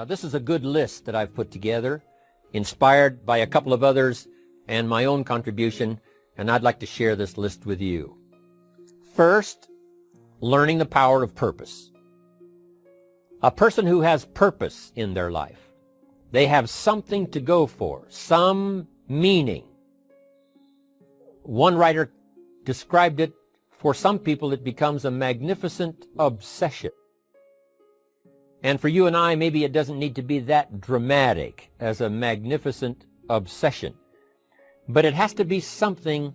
This is a good list that I've put together, inspired by a couple of others and my own contribution, and I'd like to share this list with you. First, learning the power of purpose. A person who has purpose in their life, they have something to go for, some meaning. One writer described it, for some people it becomes a magnificent obsession. And for you and I, maybe it doesn't need to be that dramatic as a magnificent obsession. But it has to be something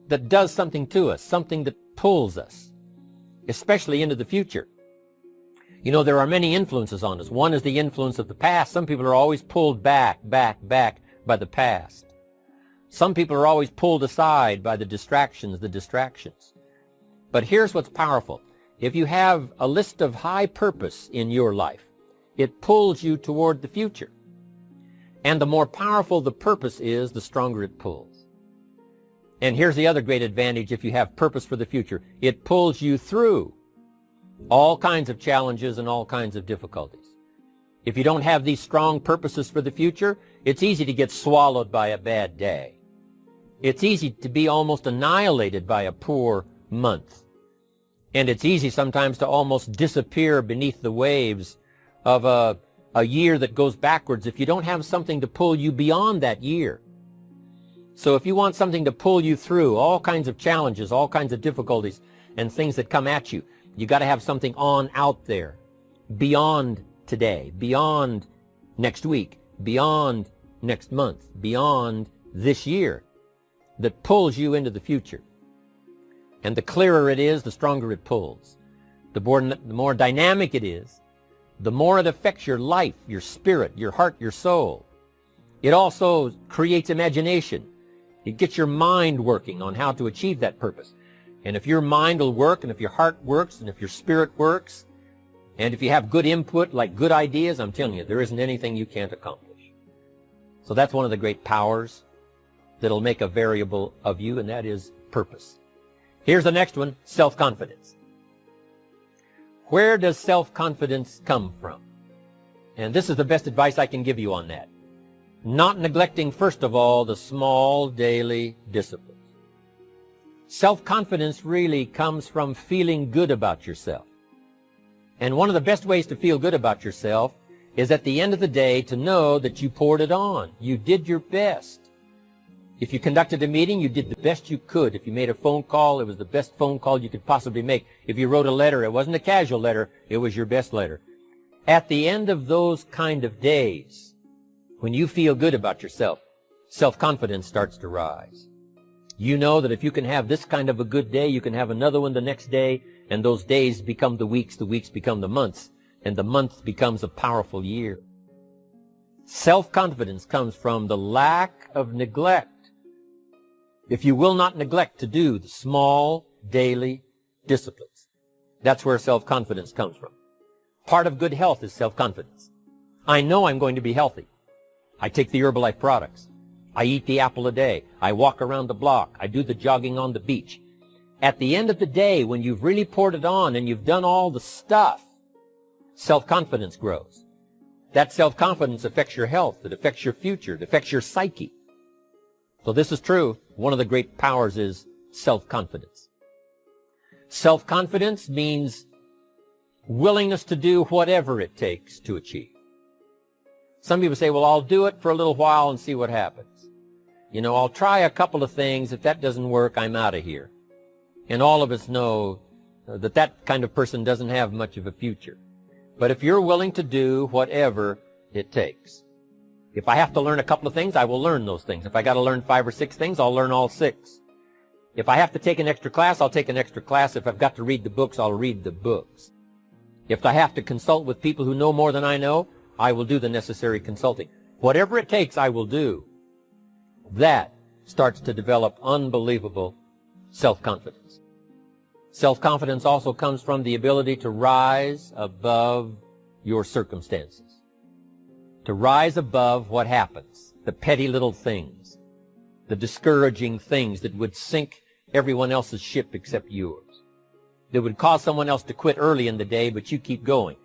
that does something to us, something that pulls us, especially into the future. You know, there are many influences on us. One is the influence of the past. Some people are always pulled back by the past. Some people are always pulled aside by the distractions. But here's what's powerful. If you have a list of high purpose in your life, it pulls you toward the future. And the more powerful the purpose is, the stronger it pulls. And here's the other great advantage if you have purpose for the future. It pulls you through all kinds of challenges and all kinds of difficulties. If you don't have these strong purposes for the future, it's easy to get swallowed by a bad day. It's easy to be almost annihilated by a poor month. And it's easy sometimes to almost disappear beneath the waves of a year that goes backwards if you don't have something to pull you beyond that year. So if you want something to pull you through all kinds of challenges, all kinds of difficulties and things that come at you, you got to have something on out there, beyond today, beyond next week, beyond next month, beyond this year, that pulls you into the future. And the clearer it is, the stronger it pulls. The more dynamic it is, the more it affects your life, your spirit, your heart, your soul. It also creates imagination. It gets your mind working on how to achieve that purpose. And if your mind will work, and if your heart works, and if your spirit works, and if you have good input, like good ideas, I'm telling you, there isn't anything you can't accomplish. So that's one of the great powers that'll make a variable of you, and that is purpose. Here's the next one, self-confidence. Where does self-confidence come from? And this is the best advice I can give you on that. Not neglecting, first of all, the small daily disciplines. Self-confidence really comes from feeling good about yourself. And one of the best ways to feel good about yourself is at the end of the day to know that you poured it on. You did your best. If you conducted a meeting, you did the best you could. If you made a phone call, it was the best phone call you could possibly make. If you wrote a letter, it wasn't a casual letter, it was your best letter. At the end of those kind of days, when you feel good about yourself, self-confidence starts to rise. You know that if you can have this kind of a good day, you can have another one the next day, and those days become the weeks become the months, and the month becomes a powerful year. Self-confidence comes from the lack of neglect. If you will not neglect to do the small daily disciplines, that's where self-confidence comes from. Part of good health is self-confidence. I know I'm going to be healthy. I take the Herbalife products. I eat the apple a day. I walk around the block. I do the jogging on the beach. At the end of the day, when you've really poured it on and you've done all the stuff, self-confidence grows. That self-confidence affects your health. It affects your future. It affects your psyche. So this is true. One of the great powers is self-confidence. Self-confidence means willingness to do whatever it takes to achieve. Some people say, well, I'll do it for a little while and see what happens. You know, I'll try a couple of things. If that doesn't work, I'm out of here. And all of us know that that kind of person doesn't have much of a future. But if you're willing to do whatever it takes, if I have to learn a couple of things, I will learn those things. If I got to learn 5 or 6 things, I'll learn all 6. If I have to take an extra class, I'll take an extra class. If I've got to read the books, I'll read the books. If I have to consult with people who know more than I know, I will do the necessary consulting. Whatever it takes, I will do. That starts to develop unbelievable self-confidence. Self-confidence also comes from the ability to rise above your circumstances. To rise above what happens, the petty little things, the discouraging things that would sink everyone else's ship except yours, that would cause someone else to quit early in the day, but you keep going.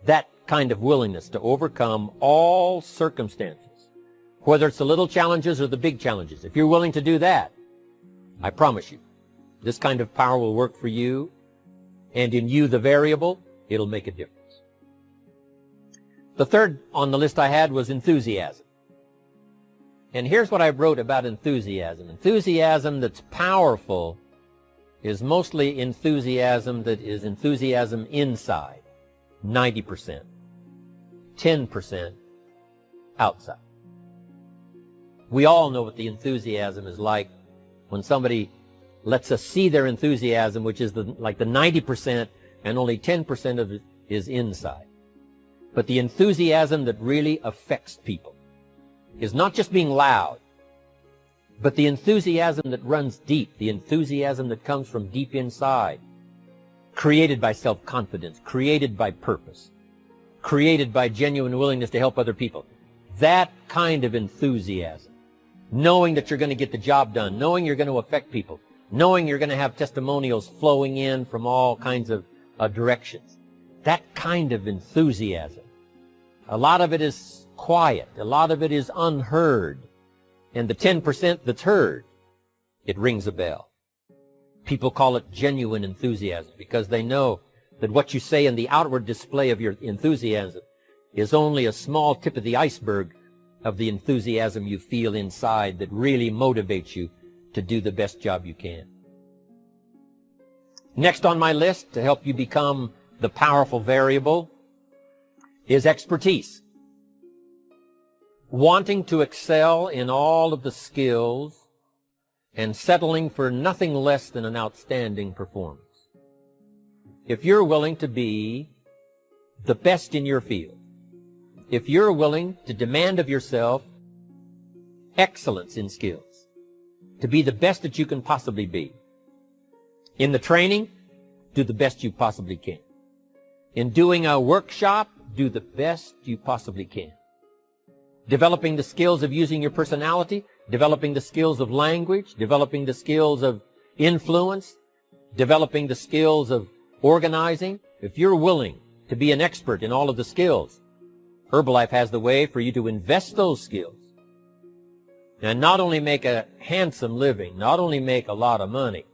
That kind of willingness to overcome all circumstances, whether it's the little challenges or the big challenges. If you're willing to do that, I promise you, this kind of power will work for you, and in you, the variable, it'll make a difference. The third on the list I had was enthusiasm. And here's what I wrote about enthusiasm. Enthusiasm that's powerful is mostly enthusiasm that is enthusiasm inside, 90%, 10% outside. We all know what the enthusiasm is like when somebody lets us see their enthusiasm, which is like the 90%, and only 10% of it is inside. But the enthusiasm that really affects people is not just being loud, but the enthusiasm that runs deep, the enthusiasm that comes from deep inside, created by self-confidence, created by purpose, created by genuine willingness to help other people. That kind of enthusiasm, knowing that you're going to get the job done, knowing you're going to affect people, knowing you're going to have testimonials flowing in from all kinds of directions. That kind of enthusiasm. A lot of it is quiet. A lot of it is unheard. And the 10% that's heard, it rings a bell. People call it genuine enthusiasm because they know that what you say in the outward display of your enthusiasm is only a small tip of the iceberg of the enthusiasm you feel inside that really motivates you to do the best job you can. Next on my list to help you become the powerful variable is expertise. Wanting to excel in all of the skills and settling for nothing less than an outstanding performance. If you're willing to be the best in your field, if you're willing to demand of yourself excellence in skills, to be the best that you can possibly be. In the training, do the best you possibly can. In doing a workshop, do the best you possibly can. Developing the skills of using your personality, developing the skills of language, developing the skills of influence, developing the skills of organizing. If you're willing to be an expert in all of the skills, Herbalife has the way for you to invest those skills and not only make a handsome living, not only make a lot of money,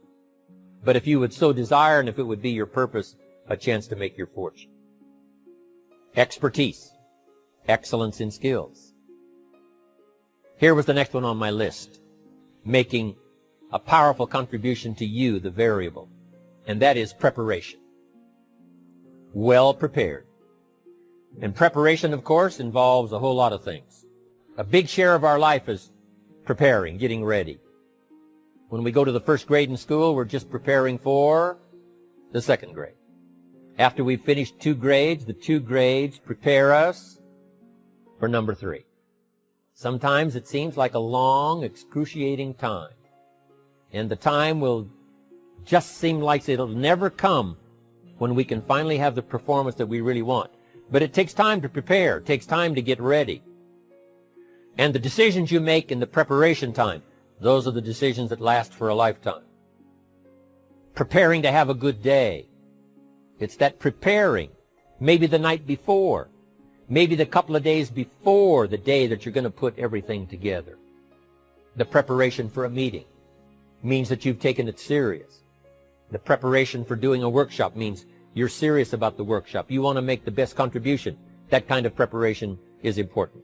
but if you would so desire and if it would be your purpose, a chance to make your fortune. Expertise, excellence in skills. Here was the next one on my list, making a powerful contribution to you, the variable, and that is preparation. Well prepared. And preparation, of course, involves a whole lot of things. A big share of our life is preparing, getting ready. When we go to the first grade in school, we're just preparing for the second grade. After we've finished 2 grades, the 2 grades prepare us for number 3. Sometimes it seems like a long, excruciating time. And the time will just seem like it'll never come when we can finally have the performance that we really want. But it takes time to prepare. It takes time to get ready. And the decisions you make in the preparation time, those are the decisions that last for a lifetime. Preparing to have a good day. It's that preparing, maybe the night before, maybe the couple of days before the day that you're going to put everything together. The preparation for a meeting means that you've taken it serious. The preparation for doing a workshop means you're serious about the workshop. You want to make the best contribution. That kind of preparation is important.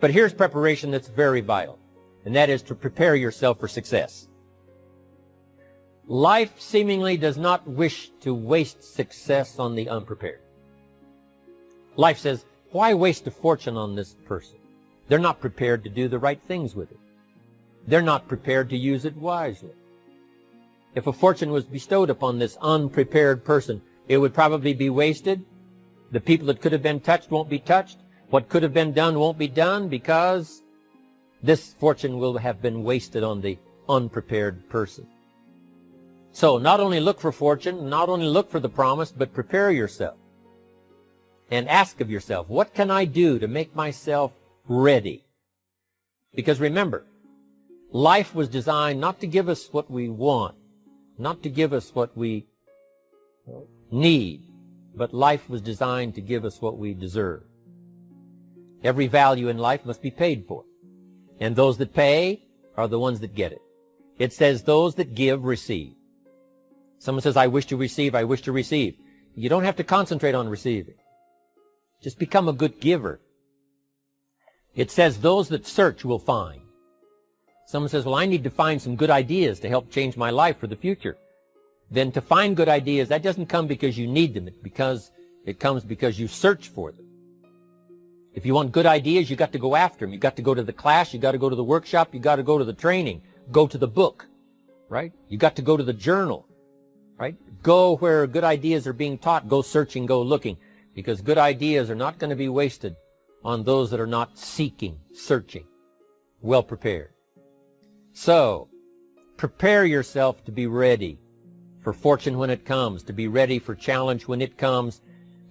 But here's preparation that's very vital, and that is to prepare yourself for success. Life seemingly does not wish to waste success on the unprepared. Life says, why waste a fortune on this person? They're not prepared to do the right things with it. They're not prepared to use it wisely. If a fortune was bestowed upon this unprepared person, it would probably be wasted. The people that could have been touched won't be touched. What could have been done won't be done because this fortune will have been wasted on the unprepared person. So not only look for fortune, not only look for the promise, but prepare yourself. And ask of yourself, what can I do to make myself ready? Because remember, life was designed not to give us what we want, not to give us what we need, but life was designed to give us what we deserve. Every value in life must be paid for, and those that pay are the ones that get it. It says those that give receive. Someone says, I wish to receive, I wish to receive. You don't have to concentrate on receiving. Just become a good giver. It says those that search will find. Someone says, well, I need to find some good ideas to help change my life for the future. Then to find good ideas, that doesn't come because you need them. It comes because you search for them. If you want good ideas, you got to go after them. You got to go to the class, you got to go to the workshop, you got to go to the training, go to the book, right? You got to go to the journal, right? Go where good ideas are being taught. Go searching, go looking, because good ideas are not going to be wasted on those that are not seeking, searching, well prepared. So, prepare yourself to be ready for fortune when it comes, to be ready for challenge when it comes,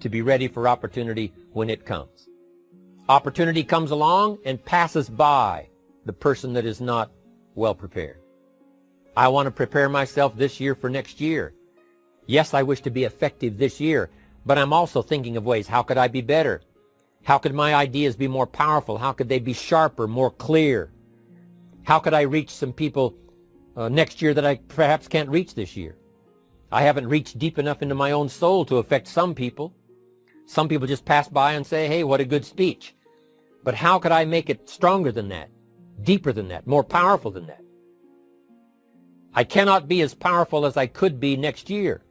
to be ready for opportunity when it comes. Opportunity comes along and passes by the person that is not well prepared. I want to prepare myself this year for next year. Yes, I wish to be effective this year, but I'm also thinking of ways, how could I be better? How could my ideas be more powerful? How could they be sharper, more clear? How could I reach some people next year that I perhaps can't reach this year? I haven't reached deep enough into my own soul to affect some people. Some people just pass by and say, hey, what a good speech. But how could I make it stronger than that, deeper than that, more powerful than that? I cannot be as powerful as I could be next year.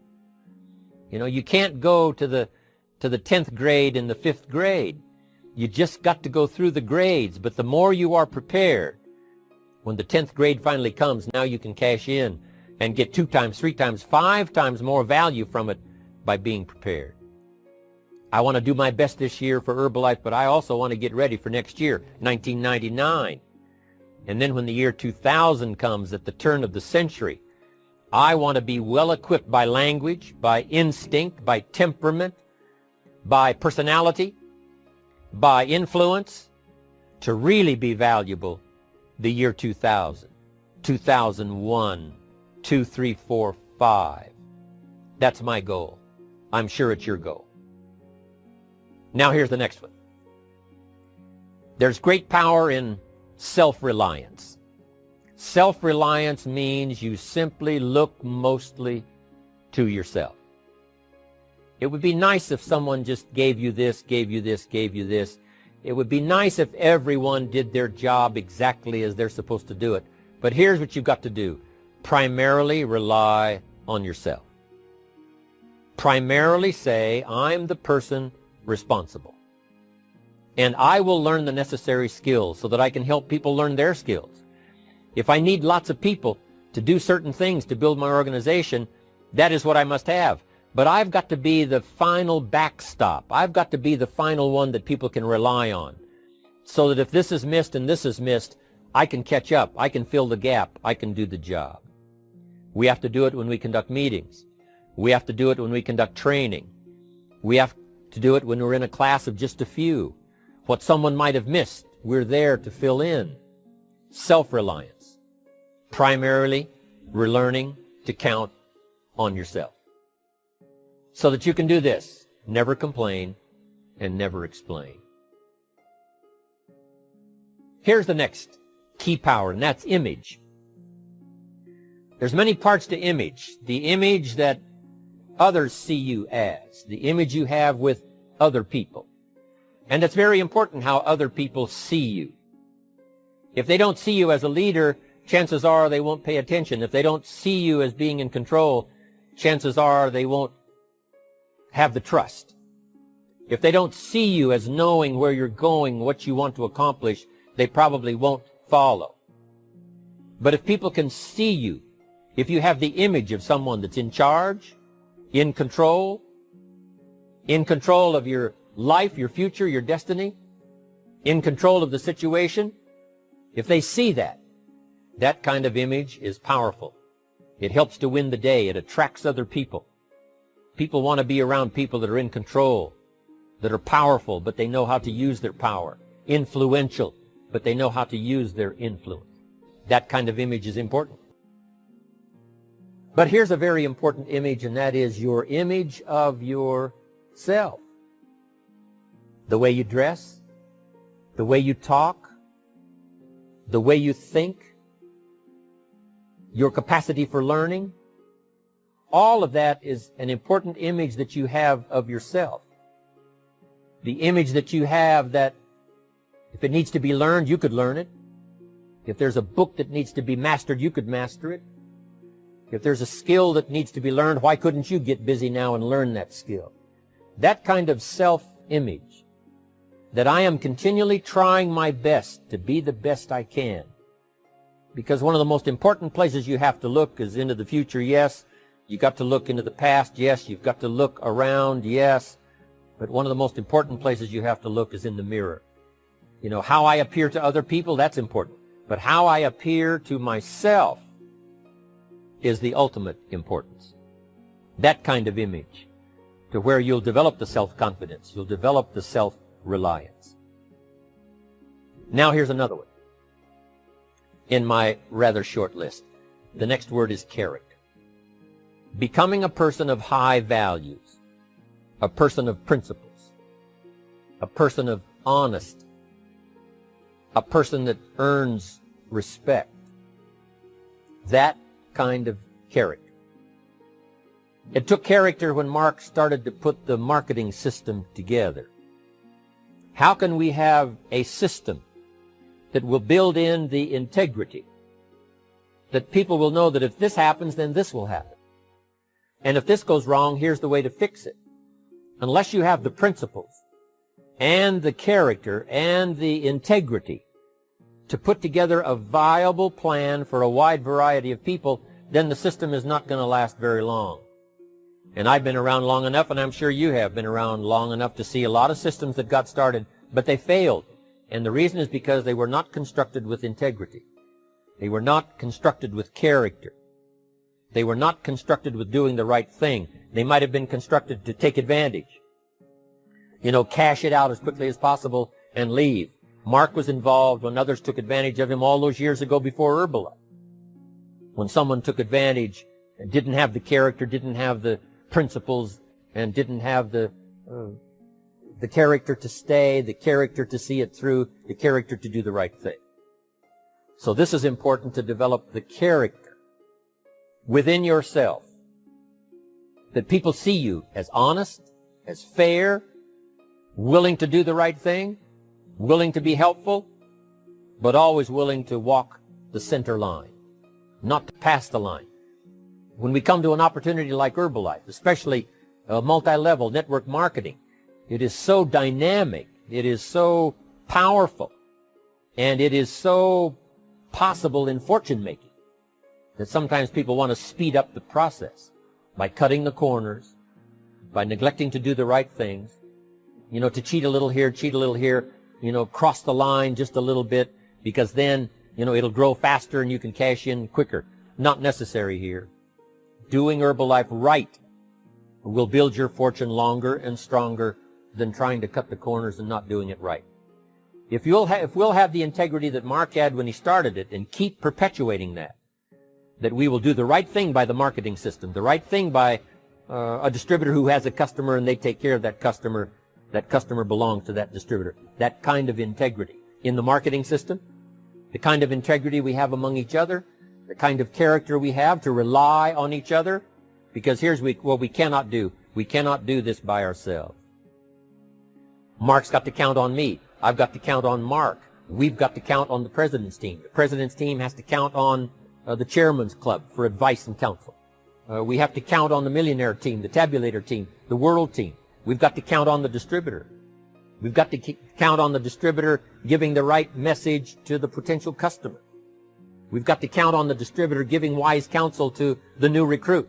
You know, you can't go to the 10th grade in the 5th grade. You just got to go through the grades. But the more you are prepared, when the 10th grade finally comes, now you can cash in and get 2 times, 3 times, 5 times more value from it by being prepared. I want to do my best this year for Herbalife, but I also want to get ready for next year, 1999. And then when the year 2000 comes at the turn of the century, I want to be well equipped by language, by instinct, by temperament, by personality, by influence, to really be valuable the year 2000, 2001, 2, 3, 4, 5. That's my goal. I'm sure it's your goal. Now here's the next one. There's great power in self-reliance. Self-reliance means you simply look mostly to yourself. It would be nice if someone just gave you this, gave you this, gave you this. It would be nice if everyone did their job exactly as they're supposed to do it. But here's what you've got to do. Primarily rely on yourself. Primarily say, I'm the person responsible. And I will learn the necessary skills so that I can help people learn their skills. If I need lots of people to do certain things to build my organization, that is what I must have. But I've got to be the final backstop. I've got to be the final one that people can rely on. So that if this is missed and this is missed, I can catch up. I can fill the gap. I can do the job. We have to do it when we conduct meetings. We have to do it when we conduct training. We have to do it when we're in a class of just a few. What someone might have missed, we're there to fill in. Self-reliance. Primarily, we're learning to count on yourself. So that you can do this. Never complain and never explain. Here's the next key power, and that's image. There's many parts to image. The image that others see you as. The image you have with other people. And it's very important how other people see you. If they don't see you as a leader, chances are they won't pay attention. If they don't see you as being in control, chances are they won't have the trust. If they don't see you as knowing where you're going, what you want to accomplish, they probably won't follow. But if people can see you, if you have the image of someone that's in charge, in control of your life, your future, your destiny, in control of the situation, if they see that, that kind of image is powerful. It helps to win the day. It attracts other people. People want to be around people that are in control, that are powerful, but they know how to use their power. Influential, but they know how to use their influence. That kind of image is important. But here's a very important image, and that is your image of your self. The way you dress, the way you talk, the way you think, your capacity for learning, all of that is an important image that you have of yourself. The image that you have that if it needs to be learned, you could learn it. If there's a book that needs to be mastered, you could master it. If there's a skill that needs to be learned, why couldn't you get busy now and learn that skill? That kind of self-image, that I am continually trying my best to be the best I can. Because one of the most important places you have to look is into the future, yes. You've got to look into the past, yes. You've got to look around, yes. But one of the most important places you have to look is in the mirror. You know, how I appear to other people, that's important. But how I appear to myself is the ultimate importance. That kind of image, to where you'll develop the self-confidence, you'll develop the self-reliance. Now here's another one in my rather short list. The next word is character. Becoming a person of high values, a person of principles, a person of honesty, a person that earns respect. That kind of character. It took character when Mark started to put the marketing system together. How can we have a system that will build in the integrity, that people will know that if this happens, then this will happen. And if this goes wrong, here's the way to fix it. Unless you have the principles and the character and the integrity to put together a viable plan for a wide variety of people, then the system is not going to last very long. And I've been around long enough, and I'm sure you have been around long enough to see a lot of systems that got started, but they failed. And the reason is because they were not constructed with integrity. They were not constructed with character. They were not constructed with doing the right thing. They might have been constructed to take advantage. You know, cash it out as quickly as possible and leave. Mark was involved when others took advantage of him all those years ago before Herbalife. When someone took advantage and didn't have the character, didn't have the principles, and didn't have the character to stay, the character to see it through, the character to do the right thing. So this is important, to develop the character within yourself, that people see you as honest, as fair, willing to do the right thing, willing to be helpful, but always willing to walk the center line, not to pass the line. When we come to an opportunity like Herbalife, especially multi-level network marketing, it is so dynamic, it is so powerful, and it is so possible in fortune making that sometimes people want to speed up the process by cutting the corners, by neglecting to do the right things, you know, to cheat a little here, you know, cross the line just a little bit, because then, you know, it'll grow faster and you can cash in quicker. Not necessary here. Doing Herbalife right will build your fortune longer and stronger than trying to cut the corners and not doing it right. If we'll have the integrity that Mark had when he started it, and keep perpetuating that we will do the right thing by the marketing system, the right thing by a distributor who has a customer and they take care of that customer belongs to that distributor. That kind of integrity in the marketing system, the kind of integrity we have among each other, the kind of character we have to rely on each other, because here's what we cannot do. We cannot do this by ourselves. Mark's got to count on me. I've got to count on Mark. We've got to count on the president's team. The president's team has to count on the chairman's club for advice and counsel. We have to count on the millionaire team, the tabulator team, the world team. We've got to count on the distributor. We've got to count on the distributor giving the right message to the potential customer. We've got to count on the distributor giving wise counsel to the new recruit,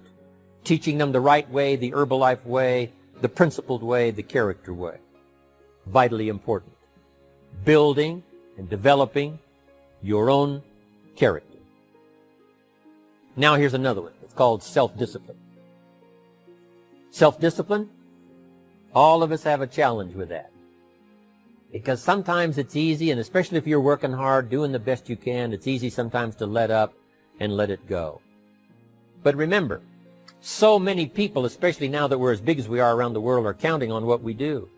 teaching them the right way, the Herbalife way, the principled way, the character way. Vitally important. Building and developing your own character. Now here's another one. It's called self-discipline. Self-discipline, all of us have a challenge with that. Because sometimes it's easy, and especially if you're working hard, doing the best you can, it's easy sometimes to let up and let it go. But remember, So many people, especially now that we're as big as we are around the world, are counting on what we do.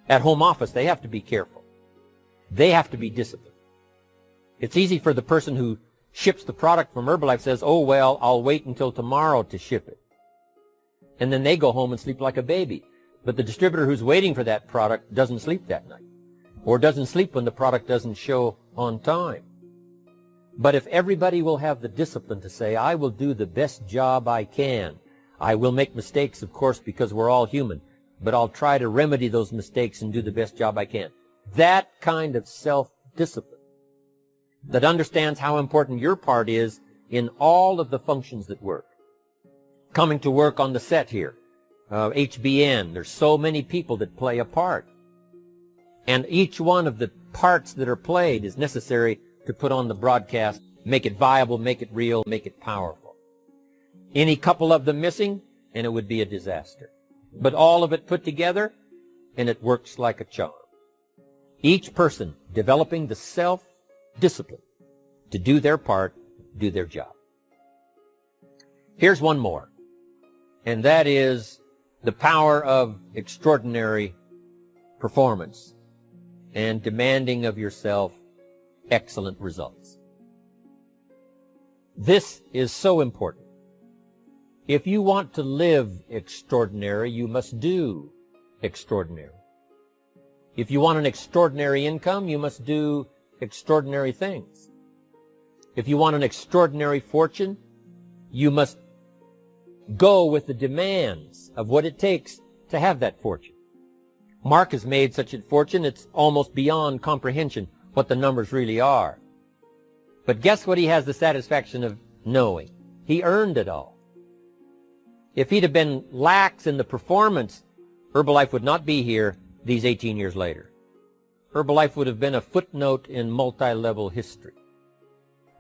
At home office, they have to be careful. They have to be disciplined. It's easy for the person who ships the product from Herbalife says, oh, well, I'll wait until tomorrow to ship it. And then they go home and sleep like a baby. But the distributor who's waiting for that product doesn't sleep that night, or doesn't sleep when the product doesn't show on time. But if everybody will have the discipline to say, I will do the best job I can. I will make mistakes, of course, because we're all human, but I'll try to remedy those mistakes and do the best job I can. That kind of self-discipline that understands how important your part is in all of the functions that work. Coming to work on the set here, HBN, there's so many people that play a part. And each one of the parts that are played is necessary to put on the broadcast, make it viable, make it real, make it powerful. Any couple of them missing, and it would be a disaster. But all of it put together, and it works like a charm. Each person developing the self-discipline to do their part, do their job. Here's one more, and that is the power of extraordinary performance and demanding of yourself excellent results. This is so important. If you want to live extraordinary, you must do extraordinary. If you want an extraordinary income, you must do extraordinary things. If you want an extraordinary fortune, you must go with the demands of what it takes to have that fortune. Mark has made such a fortune, it's almost beyond comprehension what the numbers really are. But guess what he has the satisfaction of knowing? He earned it all. If he'd have been lax in the performance, Herbalife would not be here these 18 years later. Herbalife would have been a footnote in multi-level history.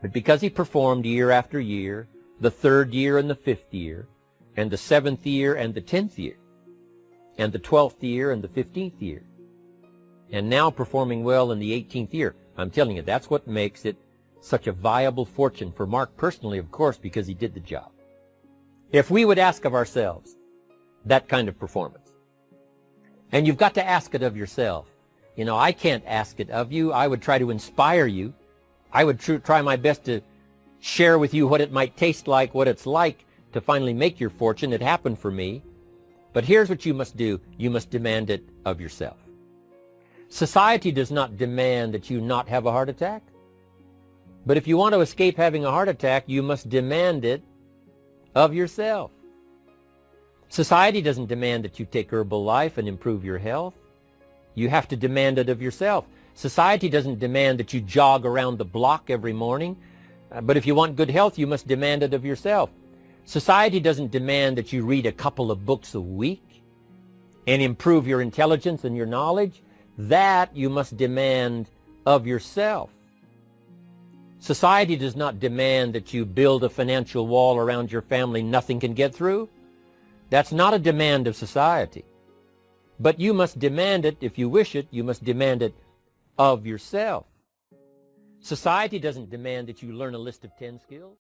But because he performed year after year, the 3rd year and the 5th year, and the 7th year and the 10th year, and the 12th year and the 15th year, and now performing well in the 18th year, I'm telling you, that's what makes it such a viable fortune for Mark personally, of course, because he did the job. If we would ask of ourselves that kind of performance, and you've got to ask it of yourself. You know, I can't ask it of you. I would try to inspire you. I would try my best to share with you what it might taste like, what it's like to finally make your fortune. It happened for me. But here's what you must do. You must demand it of yourself. Society does not demand that you not have a heart attack. But if you want to escape having a heart attack, you must demand it of yourself. Society doesn't demand that you take Herbalife and improve your health. You have to demand it of yourself. Society doesn't demand that you jog around the block every morning. But if you want good health, you must demand it of yourself. Society doesn't demand that you read a couple of books a week and improve your intelligence and your knowledge. That you must demand of yourself. Society does not demand that you build a financial wall around your family nothing can get through. That's not a demand of society. But you must demand it, if you wish it, you must demand it of yourself. Society doesn't demand that you learn a list of 10 skills.